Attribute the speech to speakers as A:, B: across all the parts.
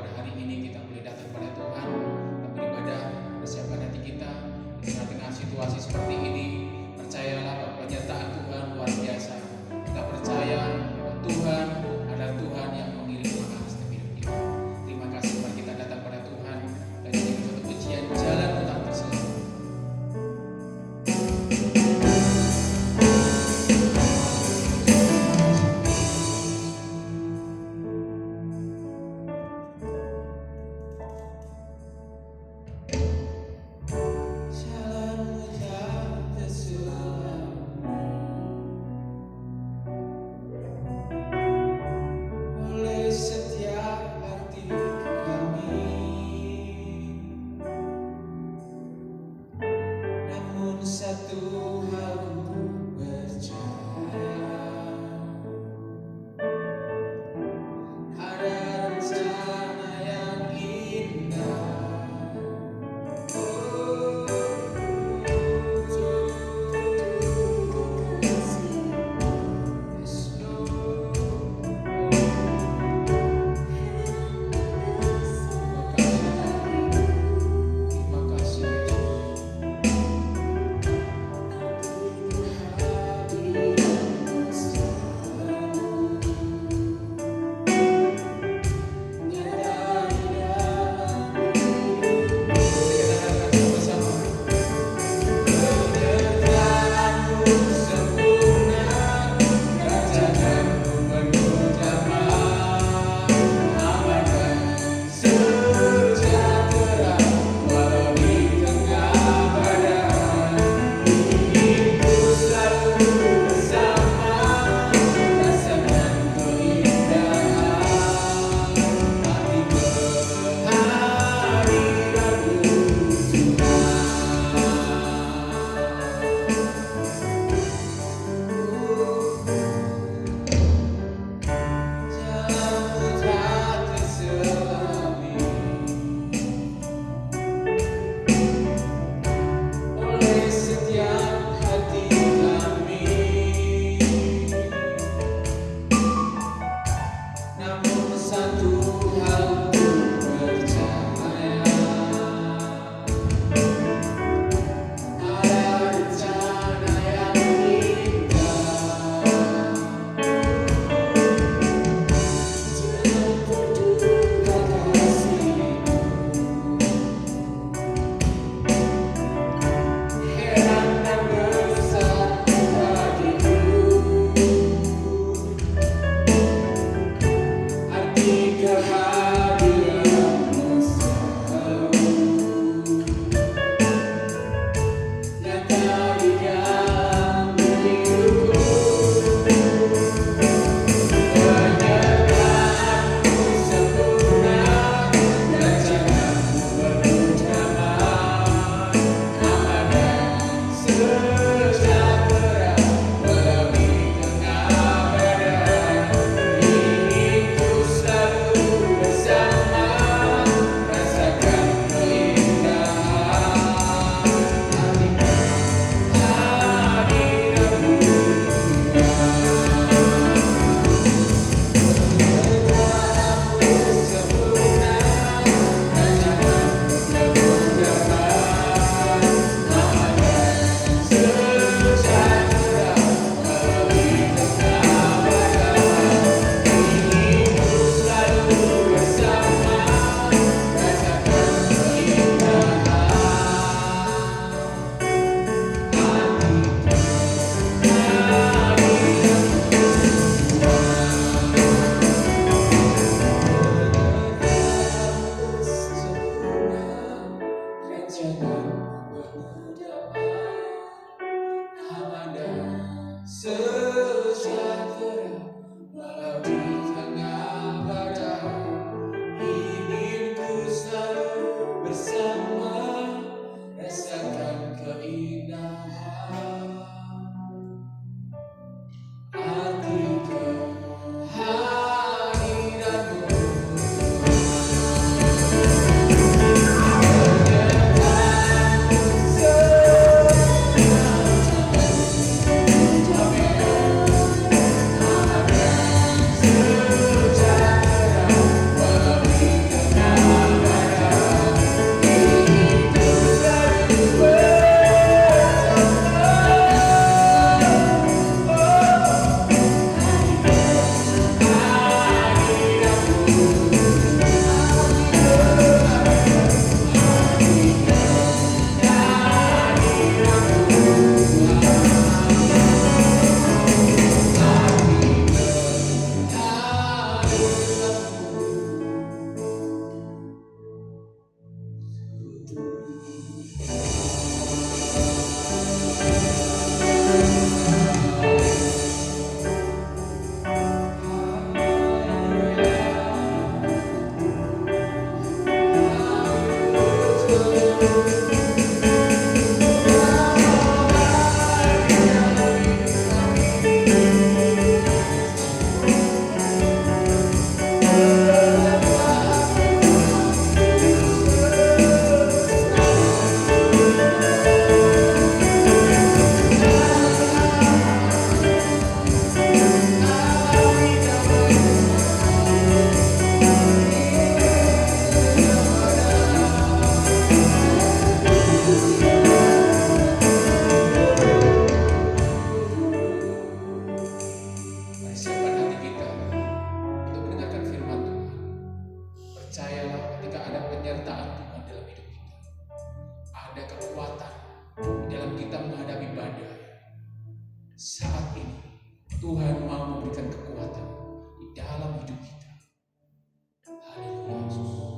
A: pada hari ini kita boleh datang pada Tuhan, kita beribadah, persiapkan hati kita di tengah situasi seperti ini. Percayalah bahwa penyertaan Tuhan luar biasa. Kita percaya bahwa Tuhan adalah Tuhan yang mengirim berkah setiap hidup kita. Terima kasih bahwa kita datang pada Tuhan dan ini satu pujian jalan utang tersebut. ketika ada penyertaan Tuhan dalam hidup kita, ada kekuatan di dalam kita menghadapi badai. Saat ini Tuhan mau memberikan kekuatan di dalam hidup kita. Haleluya Yesus.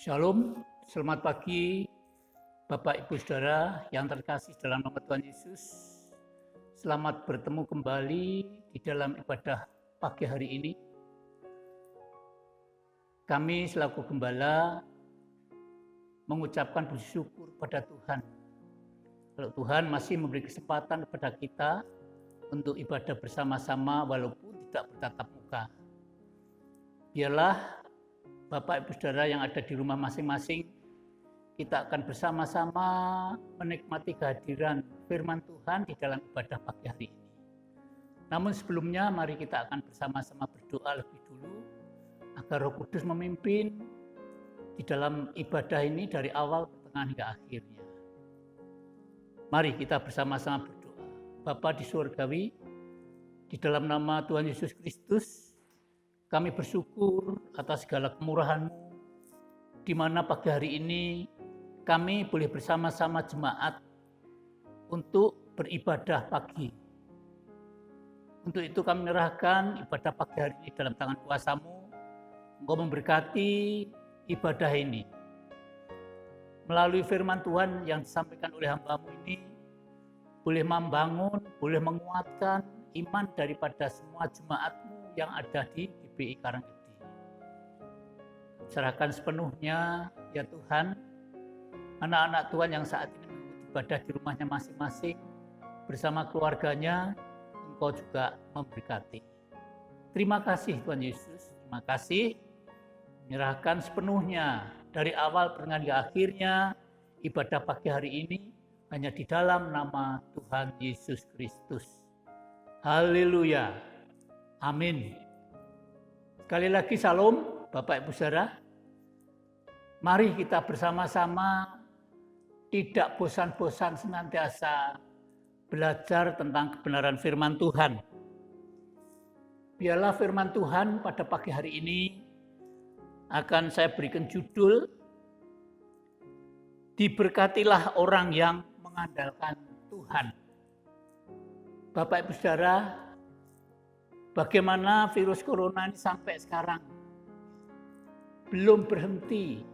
B: Shalom, selamat pagi Bapak Ibu Saudara yang terkasih dalam nama Tuhan Yesus. Selamat bertemu kembali di dalam ibadah pagi hari ini. Kami selaku gembala mengucapkan bersyukur pada Tuhan. Kalau Tuhan masih memberi kesempatan kepada kita untuk ibadah bersama-sama walaupun tidak bertatap muka. Biarlah Bapak Ibu Saudara yang ada di rumah masing-masing, kita akan bersama-sama menikmati kehadiran firman Tuhan di dalam ibadah pagi hari ini. Namun sebelumnya mari kita akan bersama-sama berdoa lebih dulu agar Roh Kudus memimpin di dalam ibadah ini dari awal ke pertengahan hingga akhirnya. Mari kita bersama-sama berdoa. Bapa di surgawi, di dalam nama Tuhan Yesus Kristus, kami bersyukur atas segala kemurahan-Mu, di mana pagi hari ini kami boleh bersama-sama jemaat untuk beribadah pagi. Untuk itu kami menyerahkan ibadah pagi hari ini dalam tangan kuasa-Mu. Engkau memberkati ibadah ini. Melalui firman Tuhan yang disampaikan oleh hamba-Mu ini, boleh membangun, boleh menguatkan iman daripada semua jemaat-Mu yang ada di GBI Karanggede. Serahkan sepenuhnya, ya Tuhan, anak-anak Tuhan yang saat ini mengikuti ibadah di rumahnya masing-masing, bersama keluarganya, Engkau juga memberkati. Terima kasih Tuhan Yesus, terima kasih. Menyerahkan sepenuhnya dari awal pertengahan hingga akhirnya ibadah pagi hari ini hanya di dalam nama Tuhan Yesus Kristus. Haleluya. Amin. Sekali lagi salam Bapak Ibu Saudara. Mari kita bersama-sama tidak bosan-bosan senantiasa belajar tentang kebenaran firman Tuhan. Biarlah firman Tuhan pada pagi hari ini akan saya berikan judul, diberkatilah orang yang mengandalkan Tuhan. Bapak Ibu Saudara, bagaimana virus corona ini sampai sekarang belum berhenti.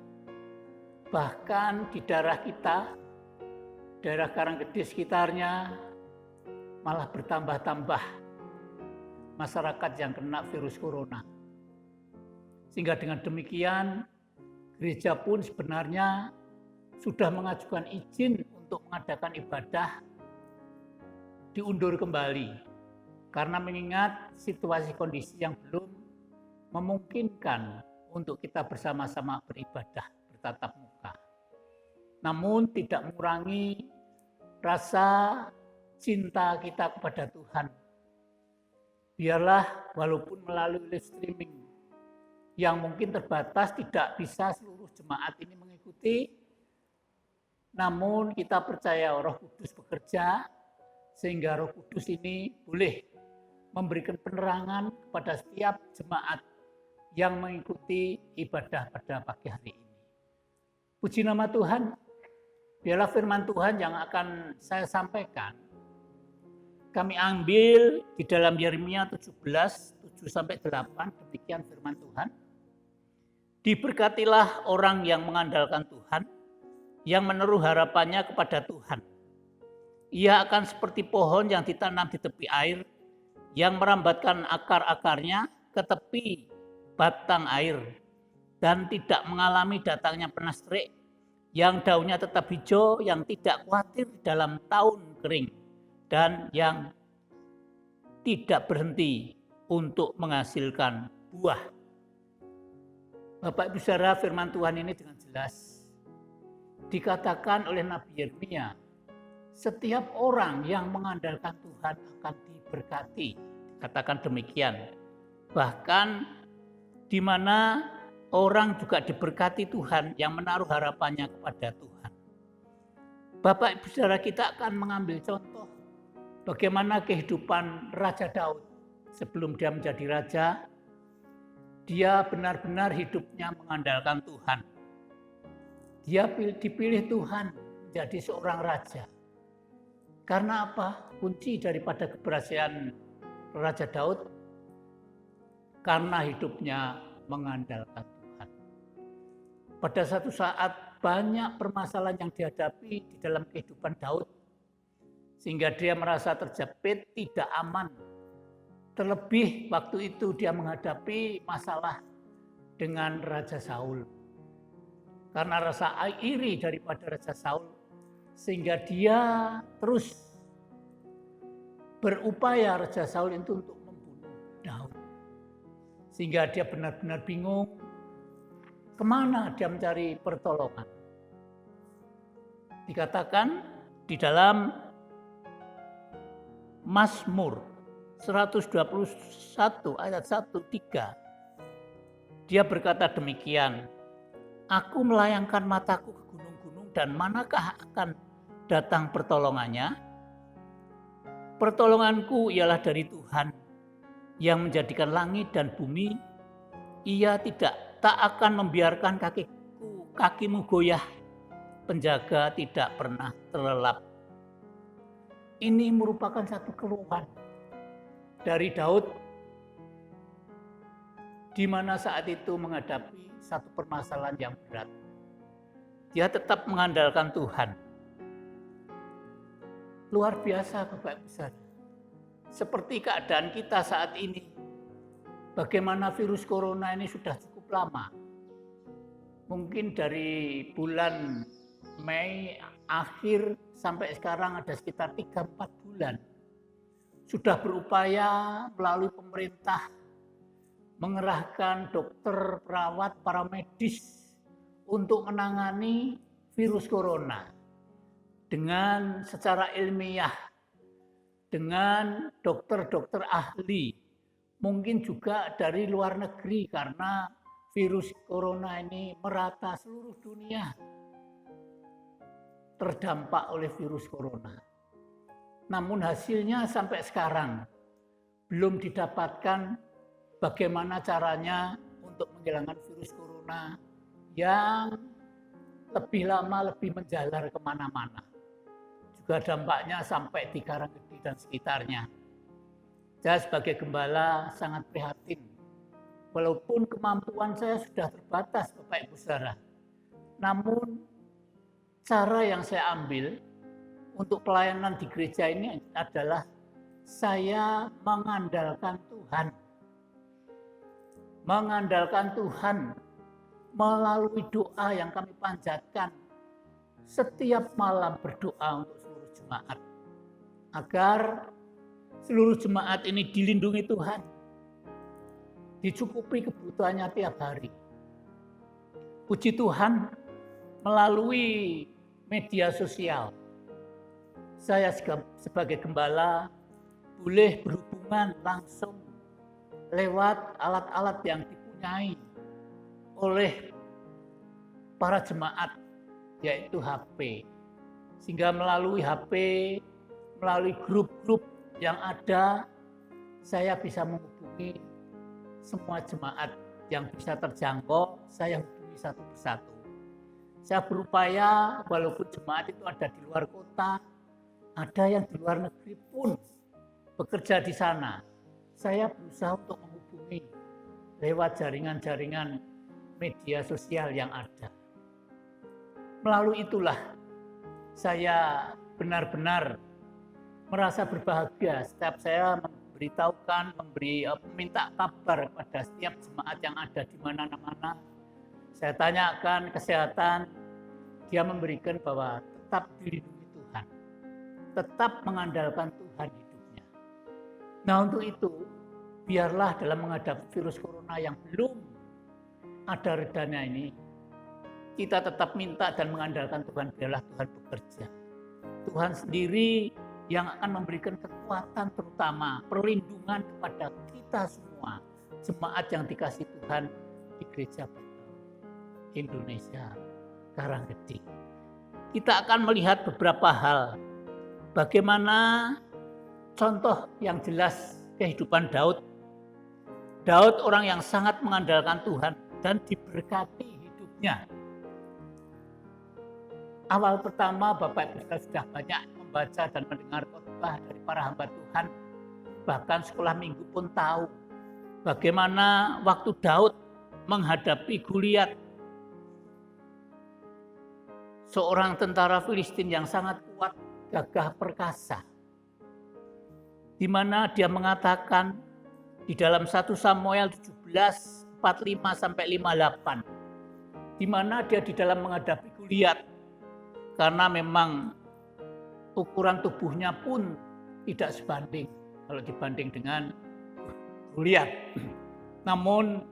B: Bahkan di daerah kita, daerah Karanggede sekitarnya malah bertambah-tambah masyarakat yang kena virus corona. Sehingga dengan demikian gereja pun sebenarnya sudah mengajukan izin untuk mengadakan ibadah diundur kembali. Karena mengingat situasi kondisi yang belum memungkinkan untuk kita bersama-sama beribadah bertatap muka. Namun tidak mengurangi rasa cinta kita kepada Tuhan. Biarlah walaupun melalui live streaming yang mungkin terbatas, tidak bisa seluruh jemaat ini mengikuti, namun kita percaya Roh Kudus bekerja sehingga Roh Kudus ini boleh memberikan penerangan kepada setiap jemaat yang mengikuti ibadah pada pagi hari ini. Puji nama Tuhan. Biarlah firman Tuhan yang akan saya sampaikan kami ambil di dalam Yeremia 17, 7-8, demikian firman Tuhan. Diberkatilah orang yang mengandalkan Tuhan, yang menaruh harapannya kepada Tuhan. Ia akan seperti pohon yang ditanam di tepi air, yang merambatkan akar-akarnya ke tepi batang air, dan tidak mengalami datangnya panas terik, yang daunnya tetap hijau, yang tidak khawatir di dalam tahun kering, dan yang tidak berhenti untuk menghasilkan buah. Bapak Ibu Saudara, firman Tuhan ini dengan jelas dikatakan oleh Nabi Yeremia, setiap orang yang mengandalkan Tuhan akan diberkati. Katakan demikian. Bahkan di mana orang juga diberkati Tuhan yang menaruh harapannya kepada Tuhan. Bapak Ibu Saudara, kita akan mengambil contoh bagaimana kehidupan Raja Daud sebelum dia menjadi raja. Dia benar-benar hidupnya mengandalkan Tuhan. Dia dipilih Tuhan menjadi seorang raja. Karena apa? Kunci daripada keberhasilan Raja Daud karena hidupnya mengandalkan Tuhan. Pada satu saat banyak permasalahan yang dihadapi di dalam kehidupan Daud, sehingga dia merasa terjepit, tidak aman. Terlebih waktu itu dia menghadapi masalah dengan Raja Saul. Karena rasa iri daripada Raja Saul, sehingga dia terus berupaya Raja Saul itu untuk membunuh Daud. Sehingga dia benar-benar bingung kemana dia mencari pertolongan. Dikatakan di dalam Mazmur 121 ayat 1-3, dia berkata demikian, aku melayangkan mataku ke gunung-gunung dan manakah akan datang pertolongannya? Pertolonganku ialah dari Tuhan yang menjadikan langit dan bumi. Ia tak akan membiarkan kakimu goyah. Penjaga tidak pernah terlelap. Ini merupakan satu keluhan dari Daud, di mana saat itu menghadapi satu permasalahan yang berat. Dia tetap mengandalkan Tuhan. Luar biasa Bapak Ibu Saudara. Seperti keadaan kita saat ini. Bagaimana virus corona ini sudah cukup lama. Mungkin dari bulan Mei akhir sampai sekarang ada sekitar 3-4 bulan. Sudah berupaya melalui pemerintah mengerahkan dokter, perawat, para medis untuk menangani virus corona dengan secara ilmiah, dengan dokter-dokter ahli, mungkin juga dari luar negeri karena virus corona ini merata seluruh dunia terdampak oleh virus corona. Namun hasilnya sampai sekarang belum didapatkan bagaimana caranya untuk menghilangkan virus corona yang lebih lama, lebih menjalar kemana-mana. Juga dampaknya sampai di Karanggedi dan sekitarnya. Saya sebagai gembala sangat prihatin. Walaupun kemampuan saya sudah terbatas, Bapak Ibu Saudara. Namun cara yang saya ambil untuk pelayanan di gereja ini adalah saya mengandalkan Tuhan. Mengandalkan Tuhan melalui doa yang kami panjatkan setiap malam, berdoa untuk seluruh jemaat. Agar seluruh jemaat ini dilindungi Tuhan. Dicukupi kebutuhannya tiap hari. Puji Tuhan, melalui media sosial, saya sebagai gembala boleh berhubungan langsung lewat alat-alat yang dipunyai oleh para jemaat, yaitu HP. Sehingga melalui HP, melalui grup-grup yang ada, saya bisa menghubungi semua jemaat yang bisa terjangkau, saya hubungi satu persatu. Saya berupaya, walaupun jemaat itu ada di luar kota, ada yang di luar negeri pun bekerja di sana. Saya berusaha untuk menghubungi lewat jaringan-jaringan media sosial yang ada. Melalui itulah saya benar-benar merasa berbahagia setiap saya memberitahukan, meminta kabar kepada setiap jemaat yang ada di mana-mana. Saya tanyakan kesehatan, dia memberikan bahwa tetap dilindungi Tuhan, tetap mengandalkan Tuhan hidupnya. Nah untuk itu, biarlah dalam menghadapi virus corona yang belum ada redanya ini, kita tetap minta dan mengandalkan Tuhan, biarlah Tuhan bekerja. Tuhan sendiri yang akan memberikan kekuatan, terutama perlindungan kepada kita semua, jemaat yang dikasih Tuhan di Gereja Indonesia Karanggedi. Kita akan melihat beberapa hal, bagaimana contoh yang jelas kehidupan Daud. Daud orang yang sangat mengandalkan Tuhan dan diberkati hidupnya. Awal pertama Bapak Ibu sudah banyak membaca dan mendengar khotbah dari para hamba Tuhan. Bahkan sekolah minggu pun tahu bagaimana waktu Daud menghadapi Goliat, seorang tentara Filistin yang sangat kuat, gagah perkasa. Di mana dia mengatakan di dalam 1 Samuel 17, 45 sampai 58. Di mana dia di dalam menghadapi Goliat, karena memang ukuran tubuhnya pun tidak sebanding kalau dibanding dengan Goliat. Namun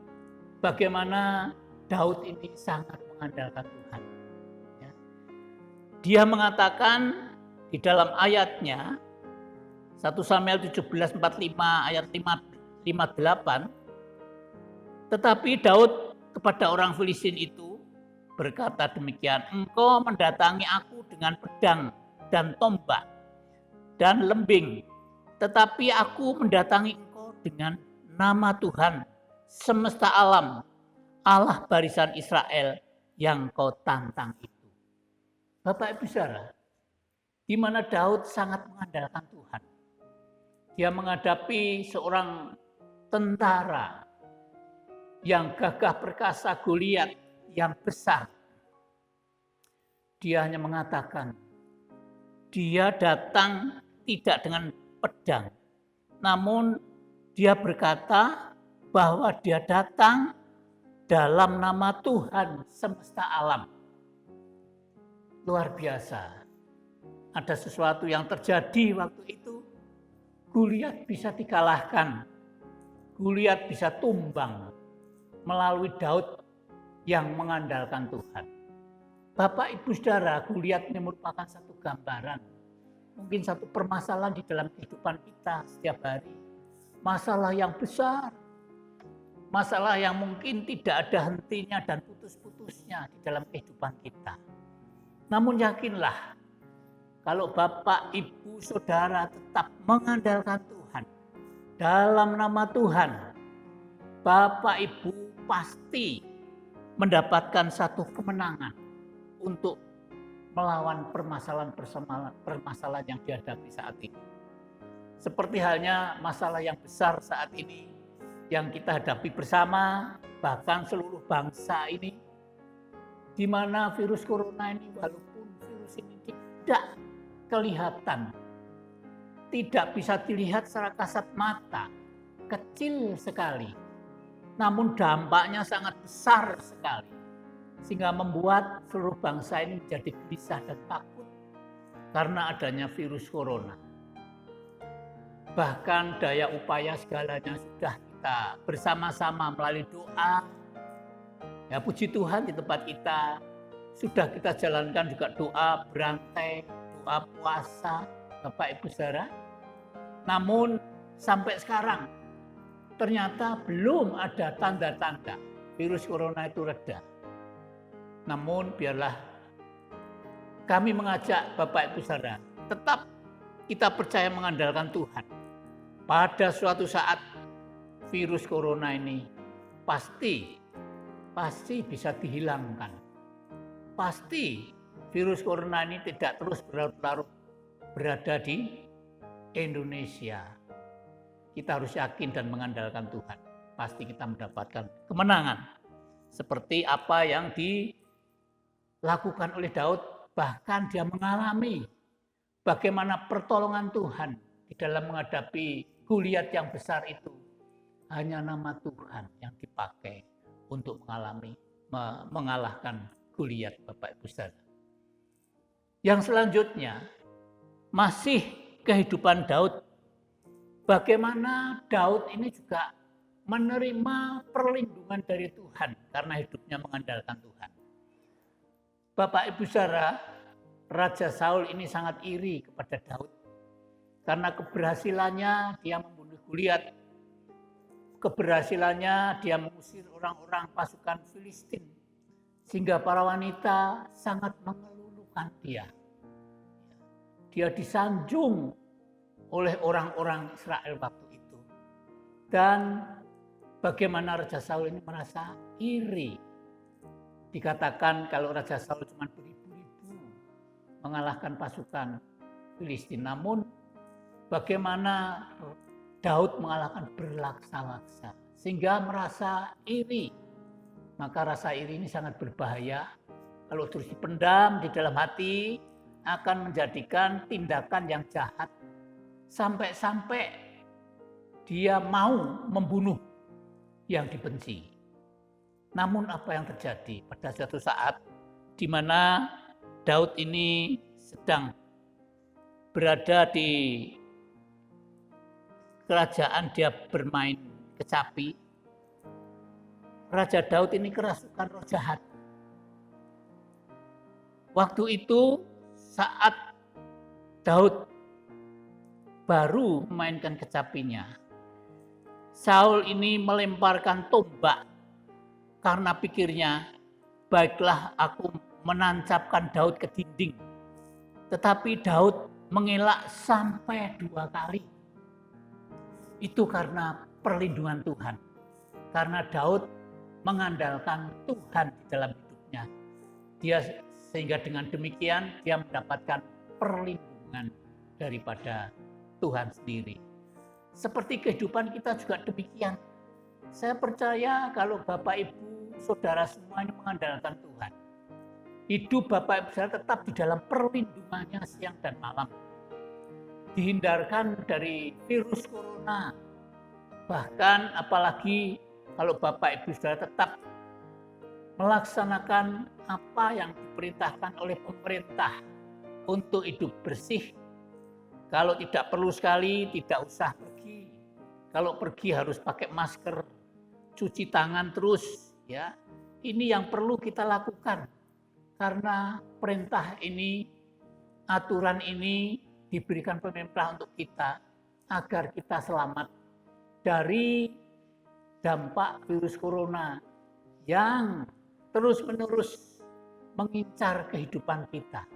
B: bagaimana Daud ini sangat mengandalkan Tuhan. Ya. Dia mengatakan di dalam ayatnya 1 Samuel 17, 45 ayat 58, tetapi Daud kepada orang Filistin itu berkata demikian, engkau mendatangi aku dengan pedang dan tombak dan lembing, tetapi aku mendatangi engkau dengan nama Tuhan semesta alam, Allah barisan Israel yang kau tantang itu. Bapak Ibu Saudara, di mana Daud sangat mengandalkan Tuhan. Dia menghadapi seorang tentara yang gagah perkasa, Goliat yang besar. Dia hanya mengatakan, dia datang tidak dengan pedang, namun dia berkata bahwa dia datang dalam nama Tuhan semesta alam. Luar biasa. Ada sesuatu yang terjadi waktu itu. Goliat bisa dikalahkan. Goliat bisa tumbang melalui Daud yang mengandalkan Tuhan. Bapak Ibu Saudara, Goliat ini merupakan satu gambaran. Mungkin satu permasalahan di dalam kehidupan kita setiap hari. Masalah yang besar. Masalah yang mungkin tidak ada hentinya dan putus-putusnya di dalam kehidupan kita. Namun yakinlah, kalau Bapak, Ibu, Saudara tetap mengandalkan Tuhan, dalam nama Tuhan, Bapak, Ibu pasti mendapatkan satu kemenangan untuk melawan permasalahan yang dihadapi saat ini. Seperti halnya masalah yang besar saat ini yang kita hadapi bersama, bahkan seluruh bangsa ini, di mana virus corona ini, walaupun virus ini tidak kelihatan, tidak bisa dilihat secara kasat mata, kecil sekali, namun dampaknya sangat besar sekali, sehingga membuat seluruh bangsa ini menjadi gelisah dan takut karena adanya virus corona. Bahkan daya upaya segalanya sudah kita bersama-sama melalui doa. Ya puji Tuhan, di tempat kita sudah kita jalankan juga doa berantai, doa puasa, Bapak Ibu Saudara. Namun sampai sekarang ternyata belum ada tanda-tanda virus corona itu reda. Namun biarlah kami mengajak Bapak Ibu Saudara, tetap kita percaya mengandalkan Tuhan. Pada suatu saat virus corona ini pasti bisa dihilangkan. Pasti virus corona ini tidak terus berlarut-larut berada di Indonesia. Kita harus yakin dan mengandalkan Tuhan. Pasti kita mendapatkan kemenangan. Seperti apa yang dilakukan oleh Daud, bahkan dia mengalami bagaimana pertolongan Tuhan di dalam menghadapi Goliat yang besar itu. Hanya nama Tuhan yang dipakai untuk mengalahkan Goliat, Bapak Ibu Saudara. Yang selanjutnya masih kehidupan Daud. Bagaimana Daud ini juga menerima perlindungan dari Tuhan karena hidupnya mengandalkan Tuhan. Bapak Ibu Saudara, Raja Saul ini sangat iri kepada Daud karena keberhasilannya dia membunuh Goliat. Keberhasilannya dia mengusir orang-orang pasukan Filistin, sehingga para wanita sangat mengelulukan dia. Dia disanjung oleh orang-orang Israel waktu itu. Dan bagaimana Raja Saul ini merasa iri. Dikatakan kalau Raja Saul cuma beribu-ribu mengalahkan pasukan Filistin. Namun bagaimana Daud mengalahkan berlaksa-laksa, sehingga merasa iri. Maka rasa iri ini sangat berbahaya. Kalau terus dipendam di dalam hati, akan menjadikan tindakan yang jahat. Sampai-sampai dia mau membunuh yang dibenci. Namun apa yang terjadi pada suatu saat di mana Daud ini sedang berada di kerajaan, dia bermain kecapi. Raja Daud ini kerasukan roh jahat. Waktu itu saat Daud baru memainkan kecapinya, Saul ini melemparkan tombak karena pikirnya baiklah aku menancapkan Daud ke dinding. Tetapi Daud mengelak sampai 2 kali. Itu karena perlindungan Tuhan. Karena Daud mengandalkan Tuhan di dalam hidupnya. Sehingga dengan demikian dia mendapatkan perlindungan daripada Tuhan sendiri. Seperti kehidupan kita juga demikian. Saya percaya kalau Bapak Ibu Saudara semua ini mengandalkan Tuhan. Hidup Bapak Ibu Saudara tetap di dalam perlindungannya siang dan malam. Dihindarkan dari virus corona. Bahkan apalagi kalau Bapak Ibu Saudara tetap melaksanakan apa yang diperintahkan oleh pemerintah untuk hidup bersih. Kalau tidak perlu sekali, tidak usah pergi. Kalau pergi harus pakai masker, cuci tangan terus. Ya, ini yang perlu kita lakukan. Karena perintah ini, aturan ini diberikan pemerintah untuk kita agar kita selamat dari dampak virus corona yang terus-menerus mengincar kehidupan kita.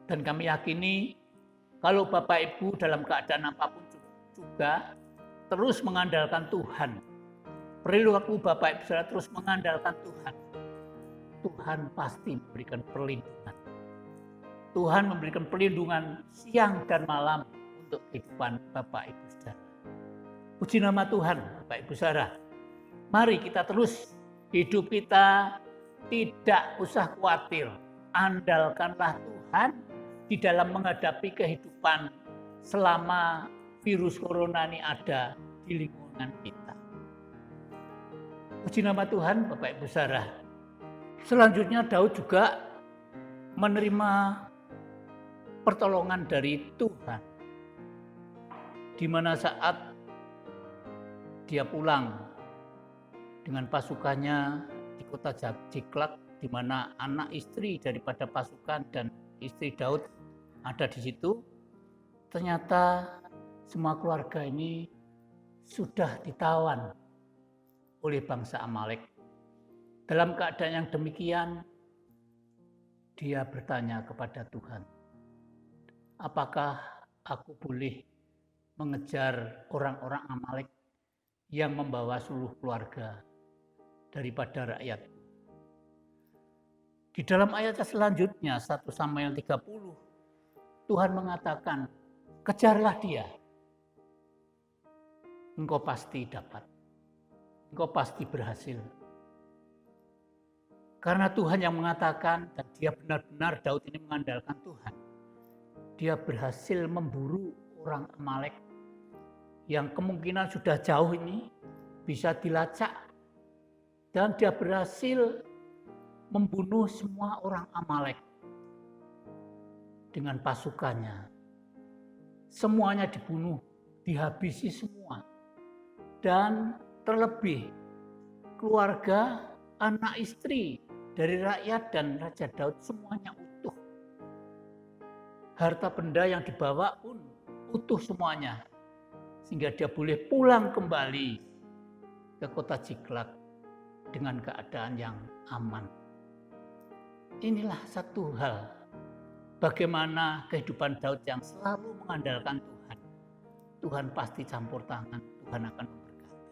B: Dan kami yakini kalau Bapak Ibu dalam keadaan apapun juga terus mengandalkan Tuhan. Perilaku Bapak Ibu Saudara terus mengandalkan Tuhan. Tuhan pasti memberikan perlindungan. Tuhan memberikan perlindungan siang dan malam untuk kehidupan Bapak Ibu Saudara. Puji nama Tuhan, Bapak Ibu Saudara. Mari kita terus hidup kita tidak usah khawatir. Andalkanlah Tuhan di dalam menghadapi kehidupan selama virus corona ini ada di lingkungan kita. Puji nama Tuhan, Bapak Ibu Saudara. Selanjutnya Daud juga menerima pertolongan dari Tuhan. Di mana saat dia pulang dengan pasukannya di kota Ziklag, di mana anak istri daripada pasukan dan istri Daud ada di situ. Ternyata semua keluarga ini sudah ditawan oleh bangsa Amalek. Dalam keadaan yang demikian, dia bertanya kepada Tuhan, apakah aku boleh mengejar orang-orang Amalek yang membawa seluruh keluarga daripada rakyat? Di dalam ayat selanjutnya, 1 Samuel 30, Tuhan mengatakan, kejarlah dia. Engkau pasti dapat. Engkau pasti berhasil. Karena Tuhan yang mengatakan, dan dia benar-benar Daud ini mengandalkan Tuhan. Dia berhasil memburu orang Amalek yang kemungkinan sudah jauh ini bisa dilacak. Dan dia berhasil membunuh semua orang Amalek dengan pasukannya. Semuanya dibunuh, dihabisi semua. Dan terlebih keluarga, anak istri dari rakyat dan Raja Daud semuanya utuh. Harta benda yang dibawa pun utuh semuanya. Sehingga dia boleh pulang kembali ke kota Ziklag dengan keadaan yang aman. Inilah satu hal bagaimana kehidupan Daud yang selalu mengandalkan Tuhan. Tuhan pasti campur tangan, Tuhan akan memberkati.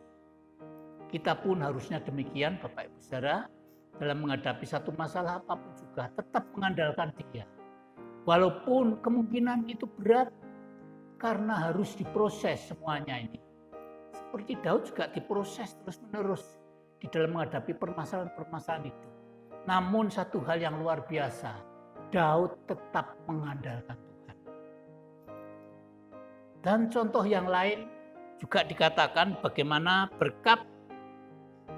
B: Kita pun harusnya demikian, Bapak Ibu Saudara, dalam menghadapi satu masalah apapun juga tetap mengandalkan Dia. Walaupun kemungkinan itu berat karena harus diproses semuanya ini. Seperti Daud juga diproses terus-menerus di dalam menghadapi permasalahan-permasalahan itu. Namun satu hal yang luar biasa, Daud tetap mengandalkan Tuhan. Dan contoh yang lain juga dikatakan bagaimana berkat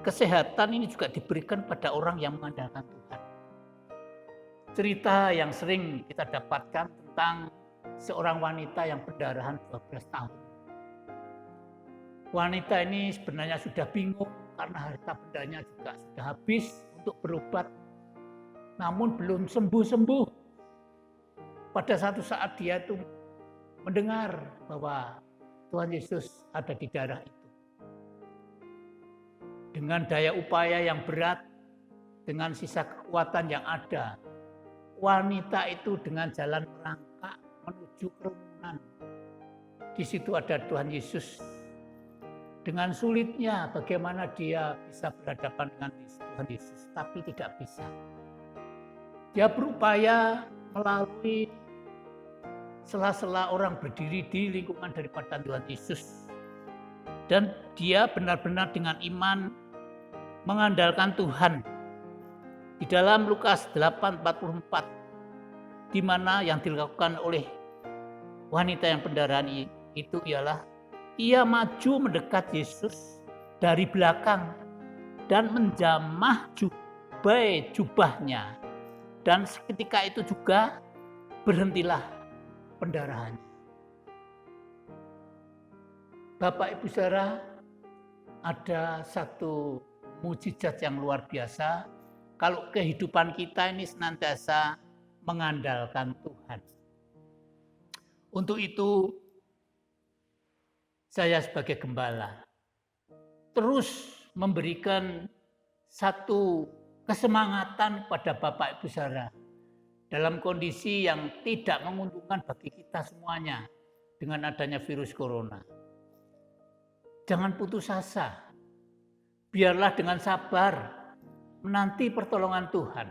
B: kesehatan ini juga diberikan pada orang yang mengandalkan Tuhan. Cerita yang sering kita dapatkan tentang seorang wanita yang pendarahan 12 tahun. Wanita ini sebenarnya sudah bingung karena harta bendanya juga sudah habis untuk berobat. Namun belum sembuh-sembuh. Pada satu saat dia itu mendengar bahwa Tuhan Yesus ada di daerah itu. Dengan daya upaya yang berat, dengan sisa kekuatan yang ada. Wanita itu dengan jalan merangkak menuju kerumunan. Di situ ada Tuhan Yesus. Dengan sulitnya bagaimana dia bisa berhadapan dengan Tuhan Yesus, tapi tidak bisa. Dia berupaya melalui sela-sela orang berdiri di lingkungan daripada Tuhan Yesus. Dan dia benar-benar dengan iman mengandalkan Tuhan. Di dalam Lukas 8:44, di mana yang dilakukan oleh wanita yang pendarahan itu ialah ia maju mendekat Yesus dari belakang dan menjamah jubahnya. Dan seketika itu juga berhentilah pendarahannya. Bapak Ibu Saudara, ada satu mukjizat yang luar biasa kalau kehidupan kita ini senantiasa mengandalkan Tuhan. Untuk itu, saya sebagai gembala terus memberikan satu kesemangatan kepada Bapak Ibu Saudara dalam kondisi yang tidak menguntungkan bagi kita semuanya dengan adanya virus corona. Jangan putus asa. Biarlah dengan sabar menanti pertolongan Tuhan.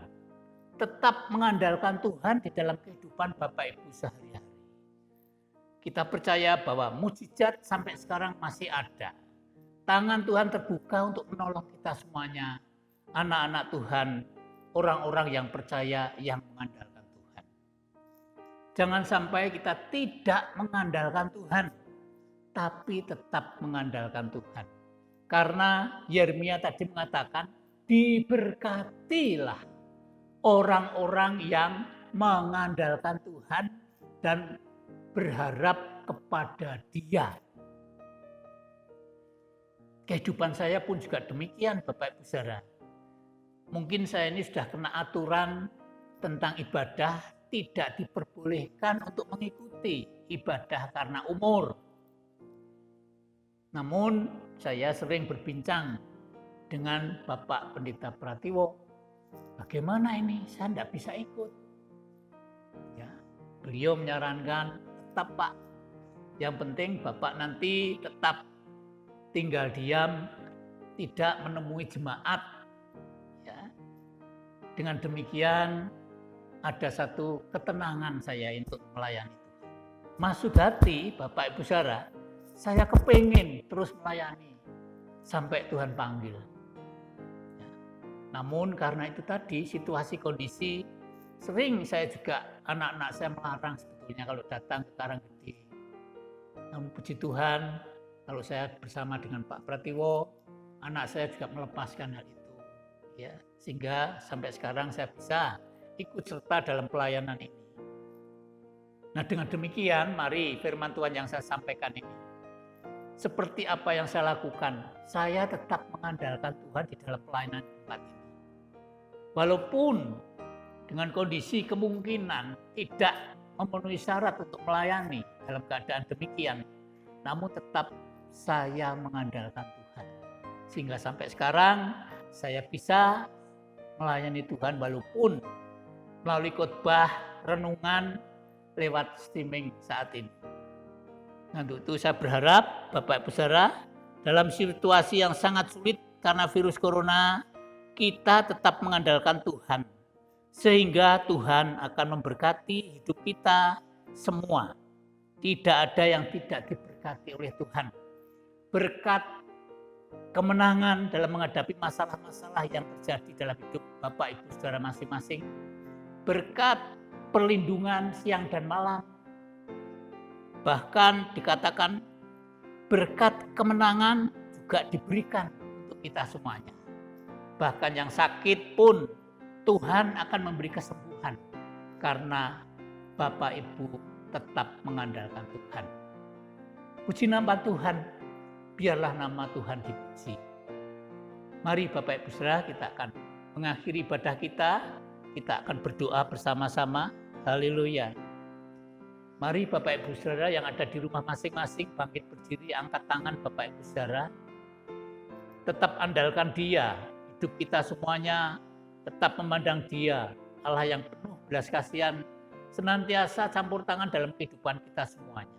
B: Tetap mengandalkan Tuhan di dalam kehidupan Bapak Ibu sehari-hari. Kita percaya bahwa mukjizat sampai sekarang masih ada. Tangan Tuhan terbuka untuk menolong kita semuanya. Anak-anak Tuhan, orang-orang yang percaya, yang mengandalkan Tuhan. Jangan sampai kita tidak mengandalkan Tuhan, tapi tetap mengandalkan Tuhan. Karena Yeremia tadi mengatakan, diberkatilah orang-orang yang mengandalkan Tuhan dan berharap kepada Dia. Kehidupan saya pun juga demikian, Bapak Ibu Saudara. Mungkin saya ini sudah kena aturan tentang ibadah, tidak diperbolehkan untuk mengikuti ibadah karena umur. Namun saya sering berbincang dengan Bapak Pendeta Pratiwo, bagaimana ini? Saya tidak bisa ikut. Ya, beliau menyarankan, tetap Pak, yang penting Bapak nanti tetap tinggal diam, tidak menemui jemaat. Ya. Dengan demikian ada satu ketenangan saya untuk melayani Tuhan. Masuk hati Bapak Ibu Saudara, saya kepingin terus melayani sampai Tuhan panggil. Ya. Namun karena itu tadi situasi kondisi, sering saya juga anak-anak saya melarang sebetulnya kalau datang ke Karanggede. Namun puji Tuhan, kalau saya bersama dengan Pak Pratiwo, anak saya juga melepaskan hal itu. Ya, sehingga sampai sekarang saya bisa ikut serta dalam pelayanan ini. Nah, dengan demikian, mari firman Tuhan yang saya sampaikan ini. Seperti apa yang saya lakukan, saya tetap mengandalkan Tuhan di dalam pelayanan tempat ini. Walaupun dengan kondisi kemungkinan tidak memenuhi syarat untuk melayani dalam keadaan demikian, namun tetap saya mengandalkan Tuhan. Sehingga sampai sekarang saya bisa melayani Tuhan walaupun melalui khotbah renungan lewat streaming saat ini. Nah, untuk itu saya berharap Bapak Ibu Saudara, dalam situasi yang sangat sulit karena virus corona, kita tetap mengandalkan Tuhan. Sehingga Tuhan akan memberkati hidup kita semua. Tidak ada yang tidak diberkati oleh Tuhan. Berkat kemenangan dalam menghadapi masalah-masalah yang terjadi dalam hidup Bapak Ibu Saudara masing-masing. Berkat perlindungan siang dan malam. Bahkan dikatakan berkat kemenangan juga diberikan untuk kita semuanya. Bahkan yang sakit pun Tuhan akan memberi kesembuhan karena Bapak Ibu tetap mengandalkan Tuhan. Puji nama Tuhan, biarlah nama Tuhan dipuji. Mari Bapak Ibu Saudara, kita akan mengakhiri ibadah kita akan berdoa bersama-sama. Haleluya. Mari Bapak Ibu Saudara yang ada di rumah masing-masing bangkit berdiri, angkat tangan Bapak Ibu Saudara. Tetap andalkan Dia, hidup kita semuanya tetap memandang Dia, Allah yang penuh belas kasihan, senantiasa campur tangan dalam kehidupan kita semuanya.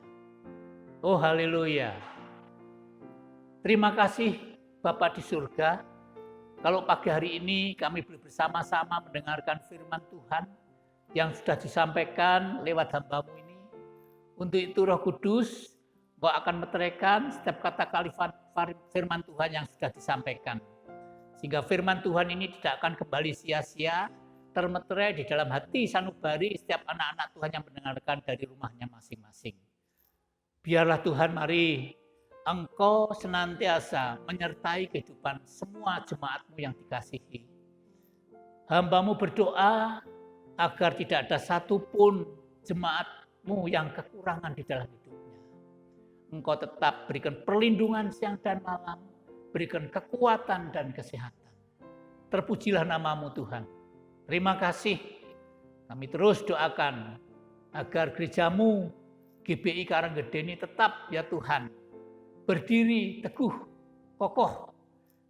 B: Oh haleluya. Terima kasih Bapa di surga, kalau pagi hari ini kami boleh bersama-sama mendengarkan firman Tuhan yang sudah disampaikan lewat hamba-Mu ini. Untuk itu Roh Kudus, Engkau akan meteraikan setiap kata kalimat firman Tuhan yang sudah disampaikan. Sehingga firman Tuhan ini tidak akan kembali sia-sia, termeterai di dalam hati sanubari setiap anak-anak Tuhan yang mendengarkan dari rumahnya masing-masing. Biarlah Tuhan, mari Engkau senantiasa menyertai kehidupan semua jemaat-Mu yang dikasihi. Hamba-Mu berdoa agar tidak ada satupun jemaat-Mu yang kekurangan di dalam hidupnya. Engkau tetap berikan perlindungan siang dan malam, berikan kekuatan dan kesehatan. Terpujilah nama-Mu Tuhan. Terima kasih. Kami terus doakan agar gereja-Mu GBI Karanggede ini tetap ya Tuhan berdiri teguh, kokoh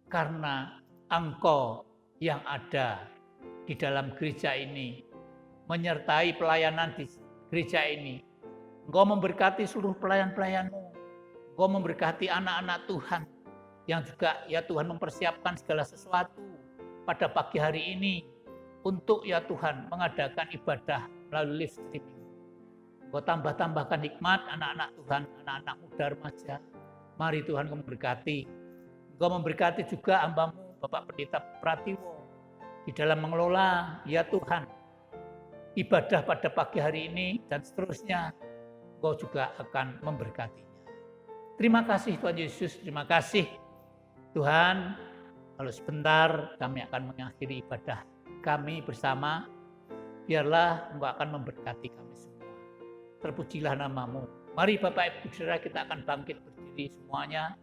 B: karena Engkau yang ada di dalam gereja ini menyertai pelayanan di gereja ini. Engkau memberkati seluruh pelayan-pelayan-Mu. Engkau memberkati anak-anak Tuhan yang juga ya Tuhan mempersiapkan segala sesuatu pada pagi hari ini untuk ya Tuhan mengadakan ibadah melalui live streaming. Engkau tambah-tambahkan hikmat anak-anak Tuhan, anak-anak muda remaja. Mari Tuhan Engkau memberkati. Engkau memberkati juga hamba-Mu Bapak Pendeta Pratiwo di dalam mengelola ya Tuhan ibadah pada pagi hari ini dan seterusnya. Engkau juga akan memberkatinya. Terima kasih Tuhan Yesus, terima kasih Tuhan. Kalau sebentar kami akan mengakhiri ibadah kami bersama, biarlah Engkau akan memberkati kami semua. Terpujilah nama-Mu. Mari Bapak Ibu Saudara, kita akan bangkit berdiri semuanya.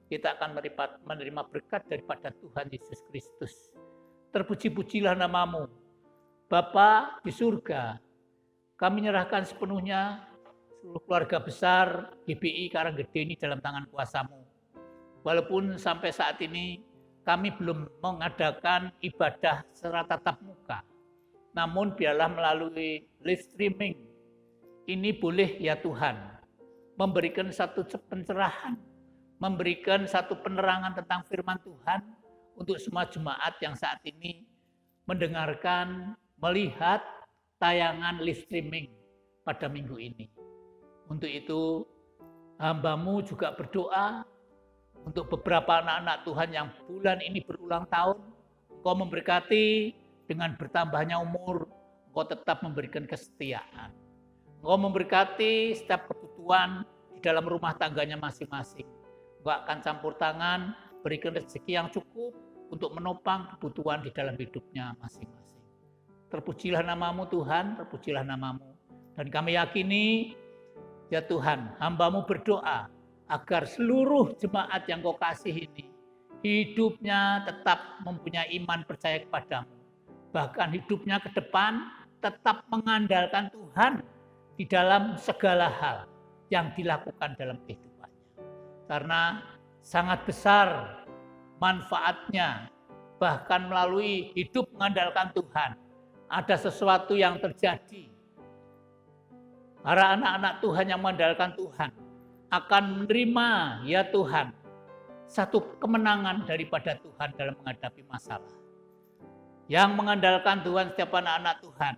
B: Kita akan menerima berkat daripada Tuhan Yesus Kristus. Terpuji-pujilah nama-Mu. Bapa di surga, kami menyerahkan sepenuhnya seluruh keluarga besar GBI Karanggede ini dalam tangan kuasa-Mu. Walaupun sampai saat ini kami belum mengadakan ibadah secara tatap muka, namun biarlah melalui live streaming ini boleh ya Tuhan memberikan satu pencerahan, memberikan satu penerangan tentang firman Tuhan untuk semua jemaat yang saat ini mendengarkan, melihat tayangan live streaming pada minggu ini. Untuk itu hamba-Mu juga berdoa untuk beberapa anak-anak Tuhan yang bulan ini berulang tahun. Engkau memberkati dengan bertambahnya umur, Engkau tetap memberikan kesetiaan. Engkau memberkati setiap kebutuhan di dalam rumah tangganya masing-masing. Engkau akan campur tangan, berikan rezeki yang cukup untuk menopang kebutuhan di dalam hidupnya masing-masing. Terpujilah nama-Mu Tuhan, terpujilah nama-Mu. Dan kami yakini, ya Tuhan, hamba-Mu berdoa agar seluruh jemaat yang Kau kasih ini hidupnya tetap mempunyai iman percaya kepadamu. Bahkan hidupnya ke depan tetap mengandalkan Tuhan di dalam segala hal yang dilakukan dalam kehidupannya. Karena sangat besar manfaatnya, bahkan melalui hidup mengandalkan Tuhan. Ada sesuatu yang terjadi. Para anak-anak Tuhan yang mengandalkan Tuhan akan menerima ya Tuhan satu kemenangan daripada Tuhan dalam menghadapi masalah. Yang mengandalkan Tuhan, setiap anak-anak Tuhan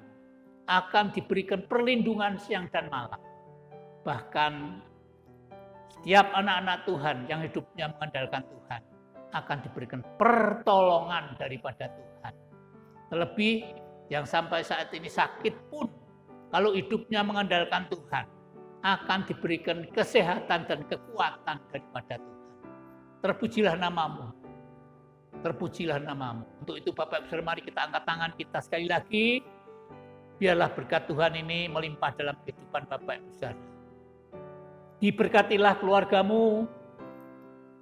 B: akan diberikan perlindungan siang dan malam. Bahkan setiap anak-anak Tuhan yang hidupnya mengandalkan Tuhan akan diberikan pertolongan daripada Tuhan. Terlebih yang sampai saat ini sakit pun, kalau hidupnya mengandalkan Tuhan, akan diberikan kesehatan dan kekuatan daripada Tuhan. Terpujilah nama-Mu. Terpujilah nama-Mu. Untuk itu Bapak Ibu, mari kita angkat tangan kita sekali lagi. Biarlah berkat Tuhan ini melimpah dalam kehidupan Bapak Ibu saudara. Diberkatilah keluarga-Mu,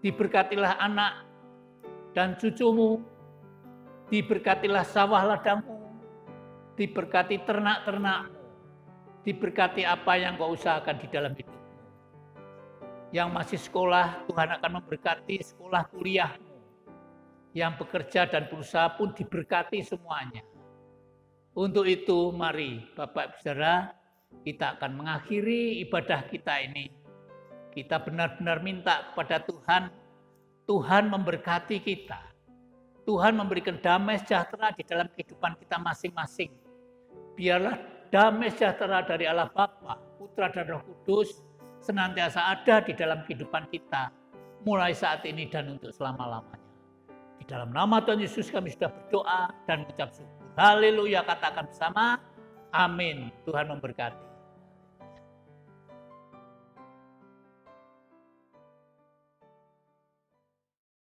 B: diberkatilah anak dan cucu-Mu, diberkatilah sawah ladang-Mu, diberkati ternak-ternak-Mu, diberkati apa yang Kau usahakan di dalam hidupmu. Yang masih sekolah, Tuhan akan memberkati sekolah kuliahmu. yang bekerja dan berusaha pun diberkati semuanya. Untuk itu mari Bapak Ibu Saudara, kita akan mengakhiri ibadah kita ini. Kita benar-benar minta kepada Tuhan, Tuhan memberkati kita. Tuhan memberikan damai sejahtera di dalam kehidupan kita masing-masing. Biarlah damai sejahtera dari Allah Bapa, Putra dan Roh Kudus senantiasa ada di dalam kehidupan kita, mulai saat ini dan untuk selama-lamanya. Di dalam nama Tuhan Yesus kami sudah berdoa dan mengucap syukur. Haleluya, katakan bersama. Amin. Tuhan memberkati.